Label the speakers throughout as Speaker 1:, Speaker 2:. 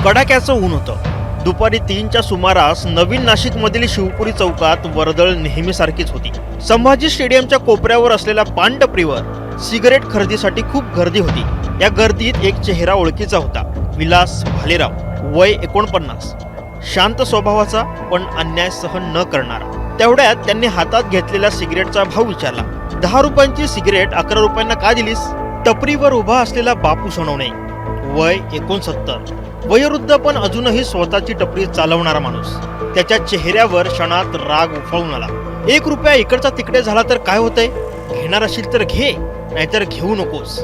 Speaker 1: कडाक्याचं ऊन होतं. दुपारी 3च्या सुमारास नवीन नाशिकमधील शिवपुरी चौकात वर्दळ नेहमीसारखीच होती. संभाजी स्टेडियमच्या कोपऱ्यावर असलेल्या पान टपरीवर सिगारेट खरेदीसाठी खूप गर्दी होती. या गर्दीत एक चेहरा ओळखीचा होता. विलास भालेराव, वय 49, शांत स्वभावाचा पण अन्याय सहन न करणारा. तेवढ्यात त्यांनी हातात घेतलेल्या सिगरेटचा भाव विचारला. 10 रुपयांची सिगरेट 11 रुपयांना का दिलीस? टपरीवर उभा असलेला बापू सोनवणे, वय 69, वयोवृद्ध पण अजूनही स्वतःची टपरी चालवणारा माणूस. त्याच्या चेहऱ्यावर क्षणात राग उफाळून आला. 1 रुपया इकडचा तिकडे झाला तर काय होतंय? घेणार असेल तर घे, नाहीतर घेऊ नकोस,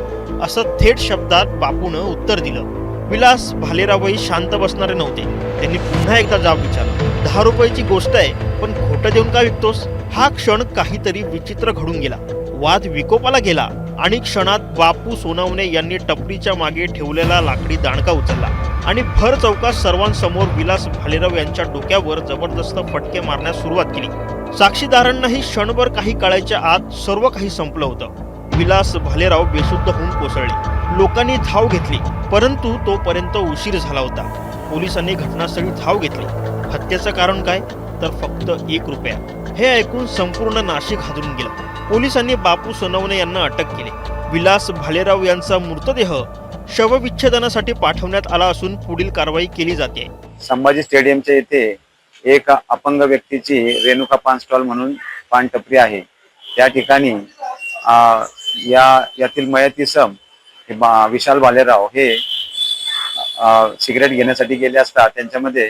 Speaker 1: असं थेट शब्दात बापूनं उत्तर दिलं. विलास भालेरावही शांत बसणारे नव्हते. त्यांनी पुन्हा एकदा जाब विचारला. 10 रुपयाची गोष्ट आहे, पण खोटं देऊन का विकतोस? हा क्षण काहीतरी विचित्र घडून गेला. वाद विकोपाला गेला आणि क्षणात बापू सोनवणे यांनी टपरीच्या मागे ठेवलेला लाकडी दांडका उचलला आणि भर चौकात सर्वांसमोर विलास भालेराव यांच्या डोक्यावर जबरदस्त फटके मारण्यास सुरुवात केली. साक्षीदारांनाही क्षणभर काही काळाच्या आत सर्व काही संपलं होतं. विलास भालेराव बेशुद्ध होऊन कोसळले. लोकांनी धाव घेतली, परंतु तोपर्यंत उशीर झाला होता. पोलिसांनी घटनास्थळी धाव घेतली. हत्येचं कारण काय? तर फक्त 1 रुपया. हे ऐकून संपूर्ण नाशिक हादरून गेलं. पोलिसांनी बापू सोनवणे यांना अटक केली. विलास भालेराव यांचा मृतदेह शवविच्छेदनासाठी पाठवण्यात आला असून पुढील कारवाई केली जाते.
Speaker 2: संभाजी स्टेडियमच्या येथे एक अपंग व्यक्तीची रेणुका पान स्टॉल म्हणून पान टपरी आहे. त्या ठिकाणी यातील मयत इसम विशाल भालेराव हे सिगरेट घेण्यासाठी गेले असता त्यांच्यामध्ये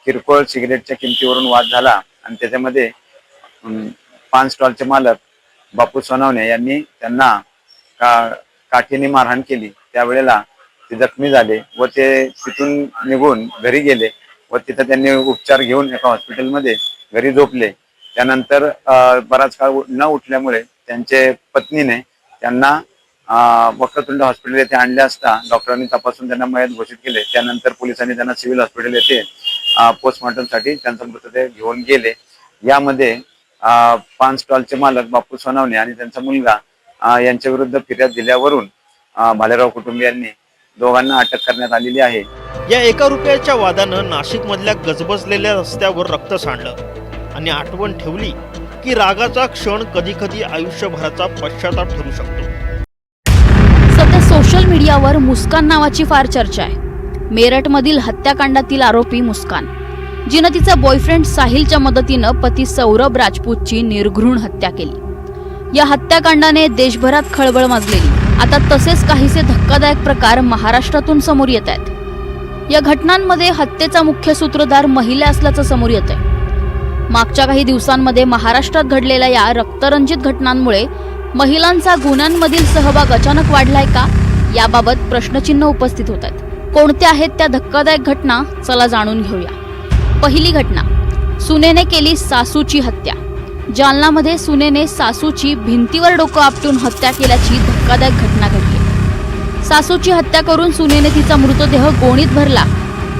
Speaker 2: किरकोळ सिगरेटच्या किमतीवरून वाद झाला आणि त्याच्यामध्ये पान स्टॉलचे मालक बापू सोनवणे यांनी त्यांना काठीने मारहाण केली. त्यावेळेला ते जखमी झाले व ते तिथून निघून घरी गेले व तिथं त्यांनी उपचार घेऊन एका हॉस्पिटलमध्ये घरी झोपले. त्यानंतर बराच काळ न उठल्यामुळे त्यांचे पत्नीने त्यांना वक्रतुंड हॉस्पिटल येथे आणले असता डॉक्टरांनी तपासून त्यांना मयत घोषित केले. त्यानंतर पोलिसांनी त्यांना सिव्हिल हॉस्पिटल येथे पोस्टमॉर्टमसाठी त्यांचा मृतदेह घेऊन गेले. यामध्ये पान स्टॉलचे मालक बापू सोनवणे आणि त्यांचा मुलगा यांच्या विरुद्ध फिर्याद दिल्यावरून भालेराव कुटुंबियांनी दोघांना अटक करण्यात आलेली आहे.
Speaker 1: या 1 रुपयाच्या वादानं नाशिकमधल्या गजबजलेल्या रस्त्यावर रक्त सांडलं आणि आठवण ठेवली की रागाचा क्षण कधी कधी आयुष्यभराचा पश्चाताप ठरू शकतो.
Speaker 3: सध्या सोशल मीडियावर मुस्कान नावाची फार चर्चा आहे. मेरठमधील हत्याकांडातील आरोपी मुस्कान, जिनं तिचा बॉयफ्रेंड साहिलच्या मदतीनं पती सौरभ राजपूतची निर्घृण हत्या केली. या हत्याकांडाने देशभरात खळबळ माजलेली. आता तसेच काहीसे धक्कादायक प्रकार महाराष्ट्रातून समोर येत आहेत. या घटनांमध्ये हत्येचा मुख्य सूत्रधार महिला असल्याचं समोर येत आहे. मागच्या काही दिवसांमध्ये महाराष्ट्रात घडलेल्या या रक्तरंजित घटनांमुळे महिलांचा गुन्ह्यांमधील सहभाग अचानक वाढलाय का, याबाबत प्रश्नचिन्ह उपस्थित होत आहेत. कोणत्या आहेत त्या धक्कादायक घटना? चला जाणून घेऊया. पहिली घटना, सुनेने केली सासूची हत्या. जालनामध्ये सुनेने सासूची भिंतीवर डोकं आपटून हत्या केल्याची धक्कादायक घटना घडली. सासूची हत्या करून सुनेने तिचा मृतदेह गोणीत भरला,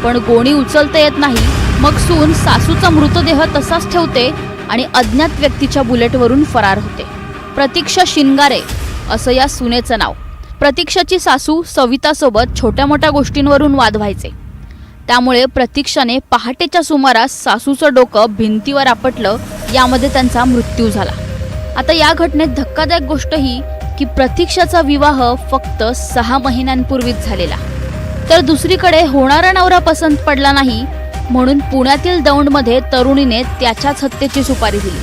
Speaker 3: पण गोणी उचलता येत नाही. मग सून सासूचा मृतदेह तसाच ठेवते आणि अज्ञात व्यक्तीच्या बुलेटवरून फरार होते. प्रतीक्षा शिनगारे असं या सुनेचं नाव. प्रतीक्षाची सासू सवितासोबत छोट्या मोठ्या गोष्टींवरून वाद व्हायचे. त्यामुळे प्रतीक्षाने पहाटेच्या सुमारास सासूचं डोकं भिंतीवर आपटलं. यामध्ये त्यांचा मृत्यू झाला. आता या घटनेत धक्कादायक गोष्ट ही की प्रतीक्षाचा विवाह फक्त 6 महिन्यांपूर्वीच झालेला. तर दुसरीकडे होणारा नवरा पसंत पडला नाही म्हणून पुण्यातील दौंडमध्ये तरुणीने त्याच्याच हत्येची सुपारी दिली.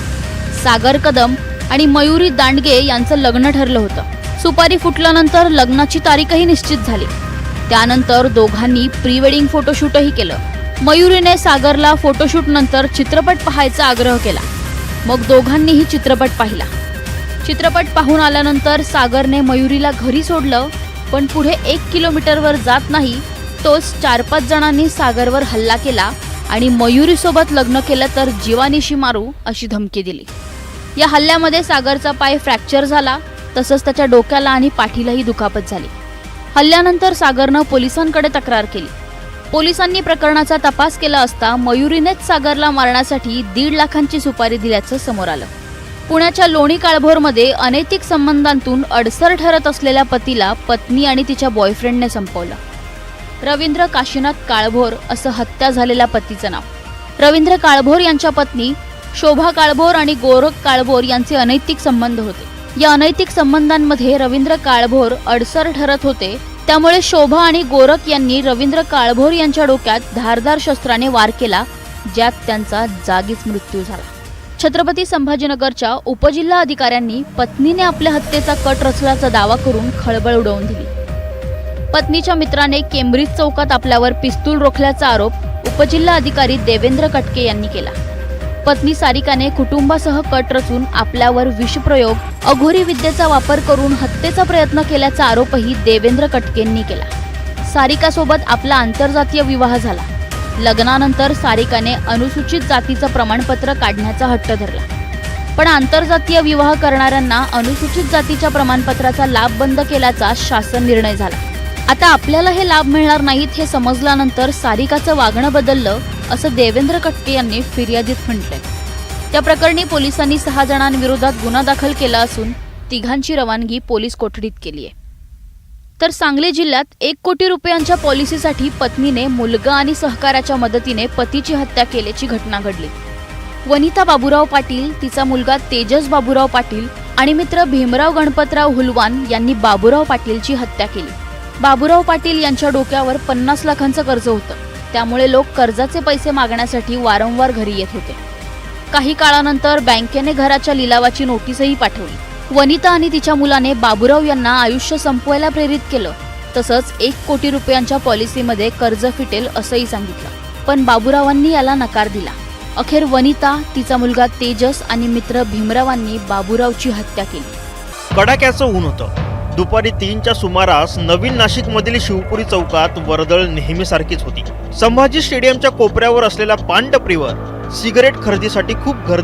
Speaker 3: सागर कदम आणि मयुरी दांडगे यांचं लग्न ठरलं होतं. सुपारी फुटल्यानंतर लग्नाची तारीखही निश्चित झाली. त्यानंतर दोघांनी प्री वेडिंग फोटोशूटही केलं. मयुरीने सागरला फोटोशूट नंतर चित्रपट पाहायचा आग्रह केला. मग दोघांनीही चित्रपट पाहिला. चित्रपट पाहून आल्यानंतर सागरने मयुरीला घरी सोडलं, पण पुढे 1 किलोमीटरवर जात नाही तोच 4-5 जणांनी सागरवर हल्ला केला आणि मयुरीसोबत लग्न केलं तर जीवानिशी मारू अशी धमकी दिली. या हल्ल्यामध्ये सागरचा पाय फ्रॅक्चर झाला, तसंच त्याच्या डोक्याला आणि पाठीलाही दुखापत झाली. हल्ल्यानंतर सागरनं पोलिसांकडे तक्रार केली. पोलिसांनी प्रकरणाचा तपास केला असता मयुरीनेच सागरला मारण्यासाठी 1.5 लाखांची सुपारी दिल्याचं समोर आलं. पुण्याच्या लोणी काळभोरमध्ये अनैतिक संबंधांतून अडसर ठरत असलेल्या पतीला पत्नी आणि तिच्या बॉयफ्रेंडने संपवलं. रवींद्र काशीनाथ काळभोर असं हत्या झालेल्या पतीचं नाव। रवींद्र काळभोर यांच्या पत्नी शोभा काळभोर आणि गोरख काळभोर यांचे अनैतिक संबंध होते। या अनैतिक संबंधांमध्ये रवींद्र काळभोर अडसर ठरत होते, त्यामुळे शोभा आणि गोरख यांनी रवींद्र काळभोर यांच्या डोक्यात धारदार शस्त्राने वार केला, ज्यात त्यांचा जागीच मृत्यू झाला। छत्रपती संभाजीनगरच्या उपजिल्हा अधिकाऱ्यांनी पत्नीने आपल्या हत्येचा कट रचल्याचा दावा करून खळबळ उडवून दिली। पत्नीच्या मित्राने केम्ब्रिज चौकात आपल्यावर पिस्तूल रोखल्याचा आरोप उपजिल्हा अधिकारी देवेंद्र कटके यांनी केला। पत्नी सारिकाने कुटुंबासह कट रचून आपल्यावर विषप्रयोग, अघोरी विद्येचा वापर करून हत्येचा प्रयत्न केल्याचा आरोपही देवेंद्र कटकेंनी केला। सारिकासोबत आपला आंतरजातीय विवाह झाला। लग्नानंतर सारिकाने अनुसूचित जातीचं प्रमाणपत्र काढण्याचा हट्ट धरला, पण आंतरजातीय विवाह करणाऱ्यांना अनुसूचित जातीच्या प्रमाणपत्राचा लाभ बंद केल्याचा शासन निर्णय झाला। आता आपल्याला हे लाभ मिळणार नाहीत हे समजल्यानंतर सारिकाचं वागणं बदललं, असं देवेंद्र कटके यांनी फिर्यादीत म्हटलंय। त्या प्रकरणी पोलिसांनी 6 जणांविरोधात गुन्हा दाखल केला असून तिघांची रवानगी पोलीस कोठडीत केली आहे। तर सांगली जिल्ह्यात 1 कोटी रुपयांच्या पॉलिसीसाठी पत्नीने मुलगा आणि सहकाऱ्याच्या मदतीने पतीची हत्या केल्याची घटना घडली। वनिता बाबूराव पाटील, तिचा मुलगा तेजस बाबूराव पाटील आणि मित्र भीमराव गणपतराव हुलवान यांनी बाबूराव पाटीलची हत्या केली। बाबूराव पाटील यांच्या डोक्यावर 50 लाखांचं कर्ज होतं, त्यामुळे लोक कर्जाचे पैसे मागण्यासाठी वारंवार घरी येत होते। काही काळानंतर बँकेने घराच्या लिलावाची नोटीसही पाठवली। वनिता आणि तिच्या मुलाने बाबूराव यांना आयुष्य संपवायला प्रेरित केलं, तसंच 1 कोटी रुपयांच्या पॉलिसीमध्ये कर्ज फिटेल असंही सांगितलं, पण बाबूरावांनी याला नकार दिला। अखेर वनिता, तिचा मुलगा तेजस आणि मित्र भीमरावांनी बाबूरावची हत्या केली।
Speaker 1: कडाक्याचं ऊन होतं। दुपारी 3च्या सुमारास नवीन नाशिकमधील शिवपुरी चौकात वर्दळ नेहमीसारखीच होती। संभाजी स्टेडियमच्या कोपऱ्यावर असलेल्या पानटपरीवर सिगरेट खरेदीसाठी खूप गर्दी